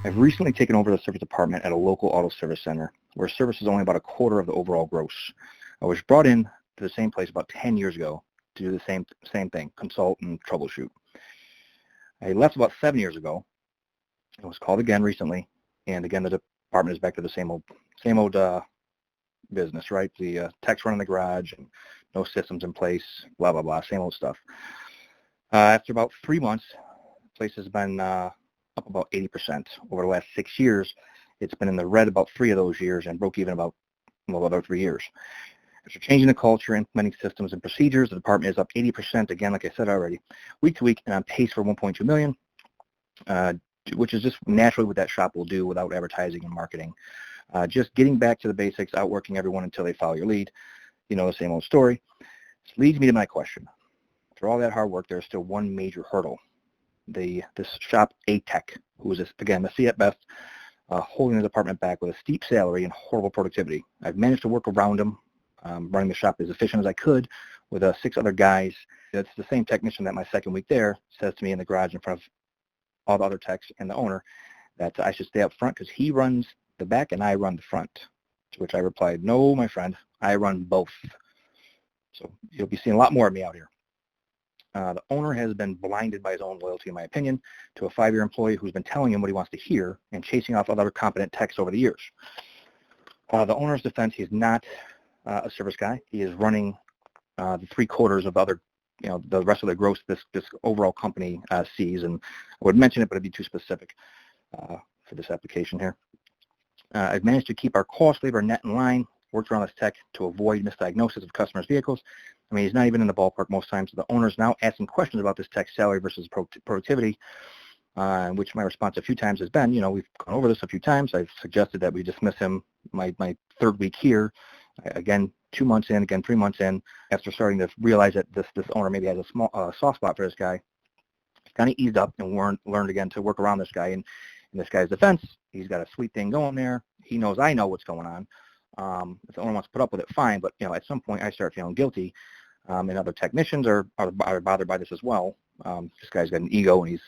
I've recently taken over the service department at a local auto service center where service is only about a quarter of the overall gross. I was brought in to the same place about 10 years ago to do the same thing, consult and troubleshoot. I left about 7 years ago. I was called again recently, and again the department is back to the same old business, right? The techs run in the garage and no systems in place, blah, blah, blah, same old stuff. After about 3 months, the place has been up about 80%. Over the last 6 years, it's been in the red about 3 of those years and broke even about 3 years. After changing the culture, implementing systems and procedures, the department is up 80%, again, like I said already, week to week, and on pace for $1.2 million, which is just naturally what that shop will do without advertising and marketing. Just getting back to the basics, outworking everyone until they follow your lead. You know, the same old story. This leads me to my question. After all that hard work, there's still one major hurdle. This shop A-Tech, who is, again, messy at best, holding the department back with a steep salary and horrible productivity. I've managed to work around him, running the shop as efficient as I could with 6 other guys. It's the same technician that my second week there says to me in the garage in front of all the other techs and the owner that I should stay up front because he runs the back and I run the front. To which I replied, no, my friend, I run both. So you'll be seeing a lot more of me out here. The owner has been blinded by his own loyalty, in my opinion, to a 5-year employee who's been telling him what he wants to hear and chasing off other competent techs over the years. The owner's defense, he's not a service guy. He is running the 3/4 of other, the rest of the gross this overall company sees. And I would mention it, but it'd be too specific for this application here. I've managed to keep our cost labor net in line, worked around this tech to avoid misdiagnosis of customers' vehicles. I mean, he's not even in the ballpark most times. So the owner's now asking questions about this tech's salary versus productivity, which my response a few times has been, we've gone over this a few times. I've suggested that we dismiss him my 3rd week here. Again, 2 months in, again, 3 months in, after starting to realize that this owner maybe has a small soft spot for this guy. He's kind of eased up and learned again to work around this guy. And in this guy's defense, he's got a sweet thing going there. He knows I know what's going on. If the owner wants to put up with it, fine. But at some point, I start feeling guilty, and other technicians are bothered by this as well. This guy's got an ego, and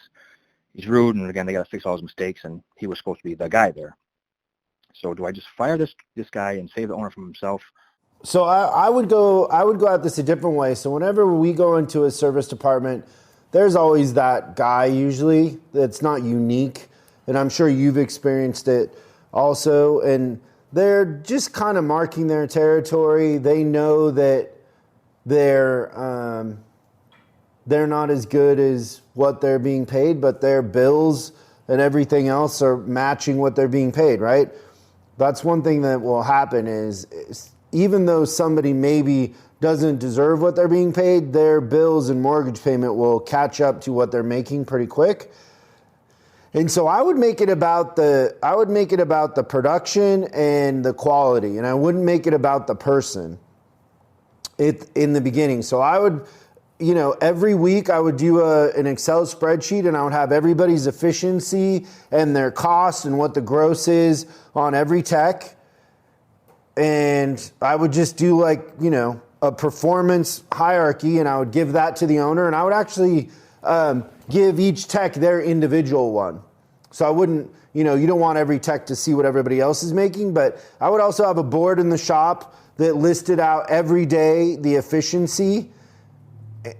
he's rude. And again, they got to fix all his mistakes, and he was supposed to be the guy there. So do I just fire this guy and save the owner from himself? So I would go at this a different way. So whenever we go into a service department, there's always that guy usually that's not unique. And I'm sure you've experienced it also. And they're just kind of marking their territory. They know that they're not as good as what they're being paid, but their bills and everything else are matching what they're being paid, right? That's one thing that will happen is even though somebody maybe doesn't deserve what they're being paid, their bills and mortgage payment will catch up to what they're making pretty quick. And so I would make it about the production and the quality, and I wouldn't make it about the person in the beginning. So I would, every week I would do an Excel spreadsheet, and I would have everybody's efficiency and their cost and what the gross is on every tech. And I would just do a performance hierarchy, and I would give that to the owner, and I would actually give each tech their individual one. So I wouldn't, you don't want every tech to see what everybody else is making, but I would also have a board in the shop that listed out every day the efficiency.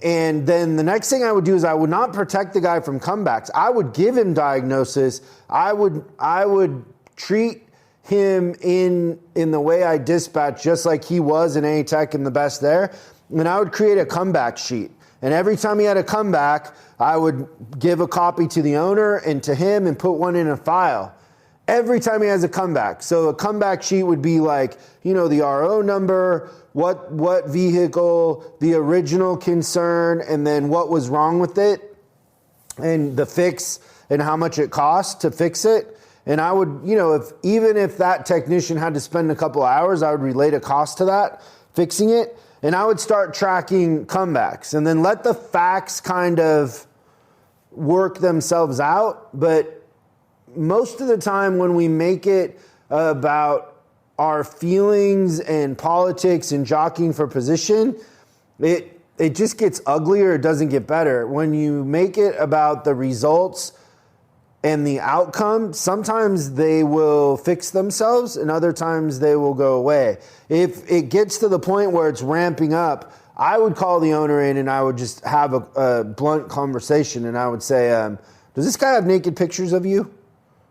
And then the next thing I would do is I would not protect the guy from comebacks. I would give him diagnosis. I would treat him in the way I dispatch, just like he was in A-Tech and the best there. And I would create a comeback sheet. And every time he had a comeback, I would give a copy to the owner and to him and put one in a file. Every time he has a comeback. So a comeback sheet would be like, the RO number, what vehicle, the original concern, and then what was wrong with it, and the fix and how much it cost to fix it. And I would, if that technician had to spend a couple hours, I would relate a cost to that, fixing it. And I would start tracking comebacks and then let the facts kind of work themselves out. But most of the time when we make it about our feelings and politics and jockeying for position, it just gets uglier. It doesn't get better. When you make it about the results and the outcome, sometimes they will fix themselves and other times they will go away. If it gets to the point where it's ramping up, I would call the owner in and I would just have a blunt conversation, and I would say, does this guy have naked pictures of you?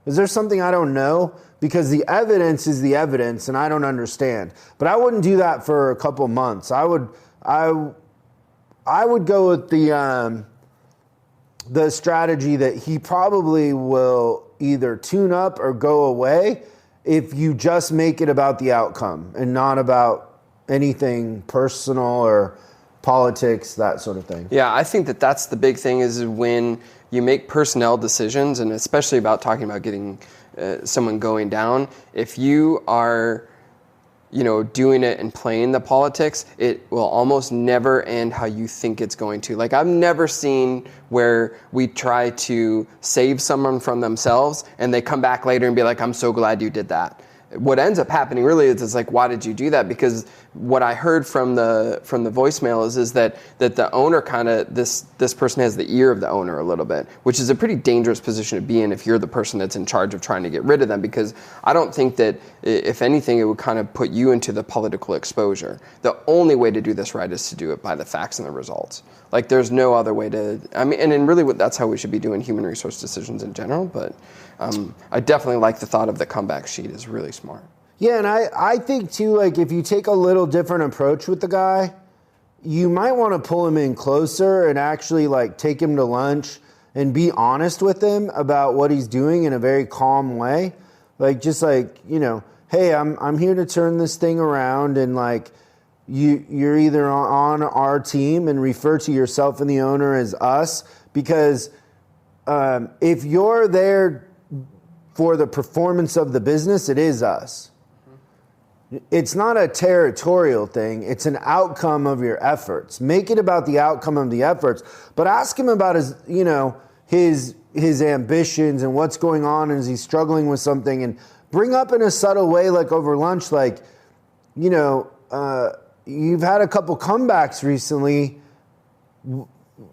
Is there something I don't know? Because the evidence is the evidence and I don't understand. But I wouldn't do that for a couple months. I would go with the strategy that he probably will either tune up or go away if you just make it about the outcome and not about anything personal or politics, that sort of thing. Yeah, I think that that's the big thing, is when you make personnel decisions, and especially about talking about getting someone going down, if you are doing it and playing the politics, it will almost never end how you think it's going to. Like, I've never seen where we try to save someone from themselves and they come back later and be like, I'm so glad you did that. What ends up happening really is, it's like, why did you do that? Because what I heard from the voicemail is that the owner kind of, this person has the ear of the owner a little bit, which is a pretty dangerous position to be in if you're the person that's in charge of trying to get rid of them. Because I don't think that, if anything, it would kind of put you into the political exposure. The only way to do this right is to do it by the facts and the results. Like, there's no other way to, and really that's how we should be doing human resource decisions in general. But I definitely like the thought of the comeback sheet is really smart. Yeah, and I think too, like, if you take a little different approach with the guy, you might want to pull him in closer and actually like take him to lunch and be honest with him about what he's doing in a very calm way. Like, just like, hey, I'm here to turn this thing around, and like you're either on our team and refer to yourself and the owner as us, because if you're there for the performance of the business, it is us. It's not a territorial thing. It's an outcome of your efforts. Make it about the outcome of the efforts, but ask him about his ambitions and what's going on, and is he struggling with something, and bring up in a subtle way, like over lunch, like, you've had a couple comebacks recently.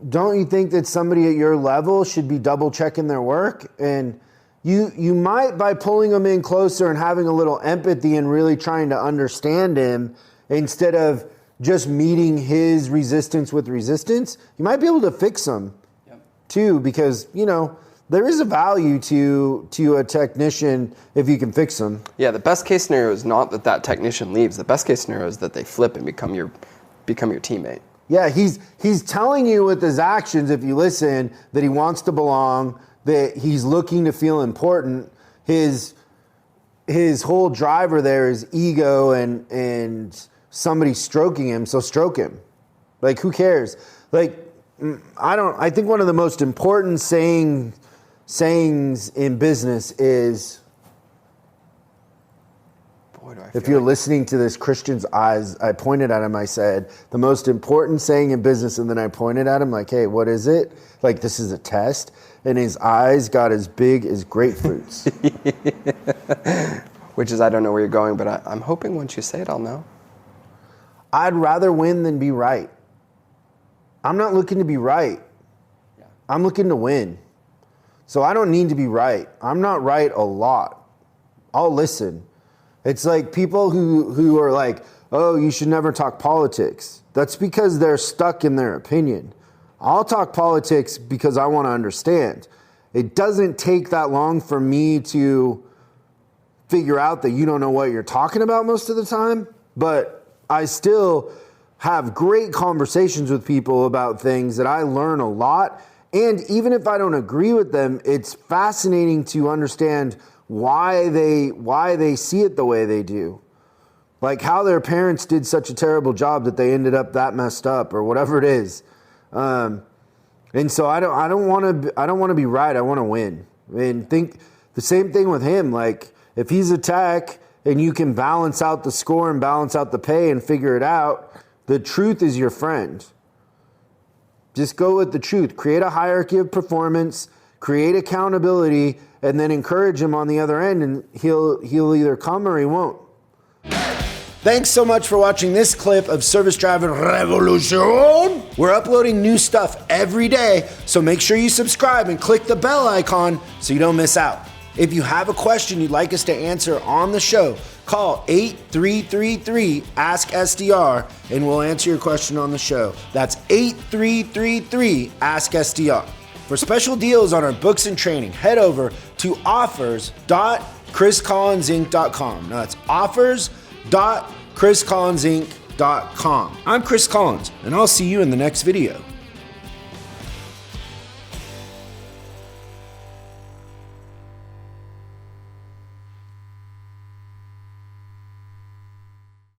Don't you think that somebody at your level should be double checking their work? And you might, by pulling them in closer and having a little empathy and really trying to understand him, instead of just meeting his resistance with resistance, you might be able to fix him too, because, there is a value to a technician if you can fix them. Yeah, the best case scenario is not that technician leaves. The best case scenario is that they flip and become your teammate. Yeah, he's telling you with his actions, if you listen, that he wants to belong, that he's looking to feel important. His whole driver there is ego and somebody stroking him, so stroke him. Like, who cares? Like, I think one of the most important sayings in business is, if you're listening to this, Christian's eyes, I pointed at him, I said, the most important saying in business, and then I pointed at him like, hey, what is it? Like, this is a test. And his eyes got as big as grapefruits. Which is, I don't know where you're going, but I'm hoping once you say it, I'll know. I'd rather win than be right. I'm not looking to be right. Yeah. I'm looking to win. So I don't need to be right. I'm not right a lot. I'll listen. It's like people who are like, oh, you should never talk politics. That's because they're stuck in their opinion. I'll talk politics because I want to understand. It doesn't take that long for me to figure out that you don't know what you're talking about most of the time, but I still have great conversations with people about things that I learn a lot. And even if I don't agree with them, it's fascinating to understand why they see it the way they do. Like how their parents did such a terrible job that they ended up that messed up, or whatever it is. And so I don't want to be right. I want to win. And think the same thing with him. Like, if he's a tech and you can balance out the score and balance out the pay and figure it out, the truth is your friend. Just go with the truth. Create a hierarchy of performance, create accountability, and then encourage him on the other end, and he'll either come or he won't. Thanks so much for watching this clip of Service Driving Revolution. We're uploading new stuff every day, so make sure you subscribe and click the bell icon so you don't miss out. If you have a question you'd like us to answer on the show, call 8333-ASK-SDR and we'll answer your question on the show. That's 8333-ASK-SDR. For special deals on our books and training, head over to offers.chriscollinsinc.com. Now that's offers.chriscollinsinc.com. I'm Chris Collins, and I'll see you in the next video.